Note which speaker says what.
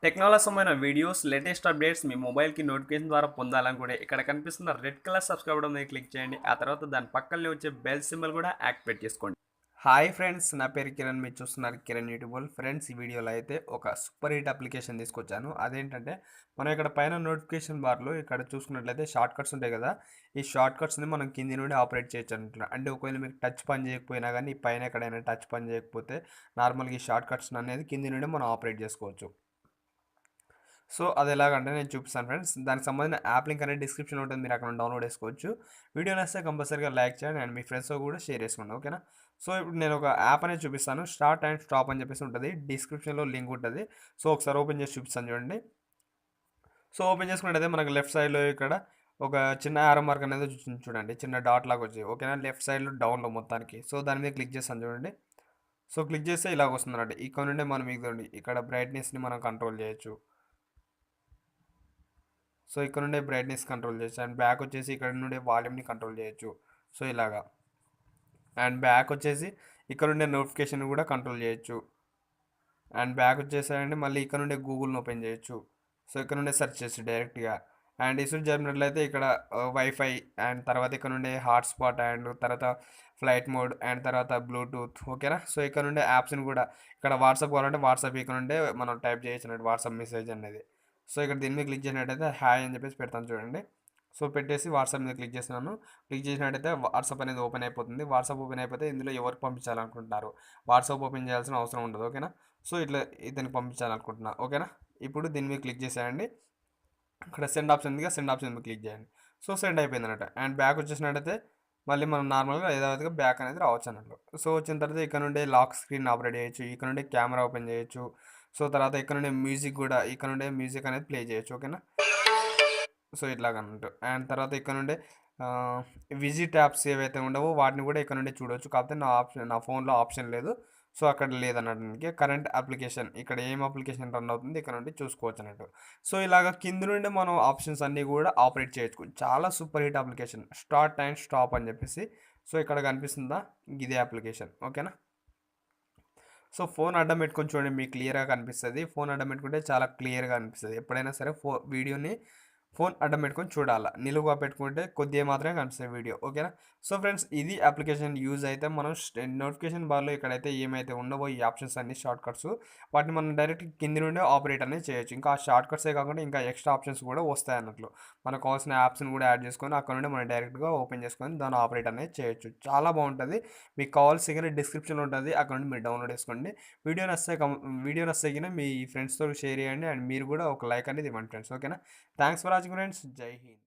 Speaker 1: Technology సంబంధించిన videos, latest updates మీ మొబైల్‌కి notification ద్వారా పొందాలనుకుంటే ఇక్కడ కనిపిస్తున్న రెడ్ కలర్ సబ్స్క్రైబ్ బటన్ మీద క్లిక్ చేయండి. ఆ తర్వాత దాని పక్కనే వచ్చే బెల్ సింబల్ కూడా యాక్టివేట్ చేసుకోండి. హాయ్ ఫ్రెండ్స్, నా పేరు కిరణ్. మీరు చూస్తున్నారు కిరణ్ యూట్యూబ్. ఫ్రెండ్స్, ఈ వీడియోలో అయితే ఒక సూపర్ హిట్ అప్లికేషన్ తీసుకొచ్చాను. అదేంటంటే మనం ఇక్కడ పైన నోటిఫికేషన్ బార్లో ఇక్కడ చూసుకున్నట్లయితే షార్ట్ కట్స్ ఉంటాయి కదా. ఈ షార్ట్ కట్స్ని మనం కింది నుండి ఆపరేట్ చేయొచ్చు అంటున్నా. అంటే ఒకవేళ మీకు టచ్ పని చేయకపోయినా కానీ పైన ఎక్కడైనా టచ్ పని చేయకపోతే నార్మల్గా ఈ షార్ట్ కట్స్ అనేది కింది నుండి మనం ఆపరేట్ చేసుకోవచ్చు. సో అది ఎలాగంటే నేను చూపిస్తాను ఫ్రెండ్స్. దానికి సంబంధించిన యాప్ లింక్ అనేది డిస్క్రిప్షన్లో ఉంటుంది, మీరు అక్కడ డౌన్లోడ్ చేసుకోవచ్చు. వీడియో నచ్చితే కంపల్సరీగా లైక్ చేయండి అండ్ మీ ఫ్రెండ్స్తో కూడా షేర్ చేసుకోండి, ఓకేనా. సో ఇప్పుడు నేను ఒక యాప్ అనేది చూపిస్తాను. స్టార్ట్ అండ్ స్టాప్ అని చెప్పేసి ఉంటుంది, డిస్క్రిప్షన్లో లింక్ ఉంటుంది. సో ఒకసారి ఓపెన్ చేసి చూపిస్తాను చూడండి. సో ఓపెన్ చేసుకున్నట్టయితే మనకు లెఫ్ట్ సైడ్లో ఇక్కడ ఒక చిన్న యారో మార్క్ అనేది వచ్చింది చూడండి, చిన్న డాట్ లాగా వచ్చి, ఓకేనా. లెఫ్ట్ సైడ్లో డౌన్లో మొత్తానికి. సో దాని మీద క్లిక్ చేస్తాను చూడండి. సో క్లిక్ చేస్తే ఇలాగ వస్తుంది అన్నట్టు. ఇక్కడ నుండి మనం ఇదండి ఇక్కడ బ్రైట్నెస్ని మనం కంట్రోల్ చేయొచ్చు. సో ఇక్కడ నుండే బ్రైట్నెస్ కంట్రోల్ చేయొచ్చు అండ్ బ్యాక్ వచ్చేసి ఇక్కడ నుండి వాల్యూమ్ని కంట్రోల్ చేయొచ్చు. సో ఇలాగా. అండ్ బ్యాక్ వచ్చేసి ఇక్కడ ఉండే నోటిఫికేషన్ కూడా కంట్రోల్ చేయొచ్చు. అండ్ బ్యాక్ వచ్చేసండి మళ్ళీ ఇక్కడ నుండి గూగుల్ని ఓపెన్ చేయొచ్చు. సో ఇక్కడ నుండే సెర్చ్ చేయొచ్చు డైరెక్ట్గా. అండ్ ఇసుడు జరిగినట్లయితే ఇక్కడ వైఫై అండ్ తర్వాత ఇక్కడ నుండి హాట్స్పాట్ అండ్ తర్వాత ఫ్లైట్ మోడ్ అండ్ తర్వాత బ్లూటూత్, ఓకేనా. సో ఇక్కడ నుండే యాప్స్ని కూడా ఇక్కడ వాట్సాప్ కావాలంటే వాట్సాప్ ఇక్కడ నుండే మనం టైప్ చేయొచ్చు వాట్సాప్ మెసేజ్ అనేది. సో ఇక్కడ దీని మీద క్లిక్ చేసినట్టయితే హాయ్ అని చెప్పేసి పెడతాను చూడండి. సో పెట్టేసి వాట్సాప్ మీద క్లిక్ చేస్తున్నాను. క్లిక్ చేసినట్టయితే వాట్సాప్ అనేది ఓపెన్ అయిపోతుంది. వాట్సాప్ ఓపెన్ అయిపోతే ఇందులో ఎవరికి పంపించాలనుకుంటున్నారు, వాట్సాప్ ఓపెన్ చేయాల్సిన అవసరం ఉండదు, ఓకేనా. సో ఇట్లా ఇతనికి పంపించాలనుకుంటున్నా, ఓకేనా. ఇప్పుడు దీని మీద క్లిక్ చేసేయండి. ఇక్కడ సెండ్ ఆప్షన్ ఉంది కదా, సెండ్ ఆప్షన్ మీద క్లిక్ చేయండి. సో సెండ్ అయిపోయింది అన్నట్టు. అండ్ బ్యాక్ వచ్చేసినట్టయితే మళ్ళీ మనం నార్మల్గా ఏదో బ్యాక్ అనేది రావచ్చు అన్నట్లు. సో వచ్చిన తర్వాత ఇక్కడ నుండి లాక్ స్క్రీన్ ఆపరేట్ చేయొచ్చు, ఇక్కడ నుండి కెమెరా ఓపెన్ చేయొచ్చు. సో తర్వాత ఇక్కడ నుండి మ్యూజిక్ కూడా ఇక్కడ నుండి మ్యూజిక్ అనేది ప్లే చేయొచ్చు, ఓకేనా. సో ఇట్లాగన్నట్టు. అండ్ తర్వాత ఇక్కడ నుండి విజిట్ యాప్స్ ఏవైతే ఉండవో వాటిని కూడా ఇక్కడ నుండి చూడవచ్చు. కాకపోతే నా ఫోన్లో ఆప్షన్ లేదు. సో అక్కడ లేదన్నట్టు. కరెంట్ అప్లికేషన్ ఇక్కడ ఏం అప్లికేషన్ రన్ అవుతుంది ఇక్కడ నుండి చూసుకోవచ్చు అన్నట్టు. సో ఇలాగ కింద నుండి మనం ఆప్షన్స్ అన్నీ కూడా ఆపరేట్ చేయొచ్చు. చాలా super hit application, start and stop అని చెప్పేసి. సో ఇక్కడ కనిపిస్తుందా, ఇదే అప్లికేషన్, ఓకేనా. సో ఫోన్ అడ్డం పెట్టుకొని చూడండి, మీకు క్లియర్గా కనిపిస్తుంది. ఫోన్ అడ్డం పెట్టుకుంటే చాలా క్లియర్గా అనిపిస్తుంది. ఎప్పుడైనా సరే వీడియోని ఫోన్ అడ్డం పెట్టుకొని చూడాలి. నిలువుగా పెట్టుకుంటే కొద్దిగా మాత్రమే కనిపిస్తుంది వీడియో, ఓకేనా. సో ఫ్రెండ్స్, ఇది అప్లికేషన్ యూజ్ అయితే మనం నోటిఫికేషన్ బార్లో ఇక్కడైతే ఏమైతే ఉండవో ఈ ఆప్షన్స్ అన్ని షార్ట్ కట్స్, వాటిని మనం డైరెక్ట్ కింది నుండి ఆపరేట్ అనేది చేయొచ్చు. ఇంకా ఆ షార్ట్ కట్సే కాకుండా ఇంకా ఎక్స్ట్రా ఆప్షన్స్ కూడా వస్తాయి అన్నట్లు. మనకు కావాల్సిన యాప్స్ని కూడా యాడ్ చేసుకొని అక్కడ నుండి మనం డైరెక్ట్గా ఓపెన్ చేసుకొని దాన్ని ఆపరేట్ అనేది చేయొచ్చు. చాలా బాగుంటుంది. మీకు కావాల్సిన డిస్క్రిప్షన్లో ఉంటుంది, అక్కడ నుండి మీరు డౌన్లోడ్ చేసుకోండి. వీడియో నచ్చితే మీ ఫ్రెండ్స్తో షేర్ చేయండి అండ్ మీరు కూడా ఒక లైక్ అనేది ఇవ్వండి ఫ్రెండ్స్, ఓకేనా. Thanks for watching friends. జై హింద్.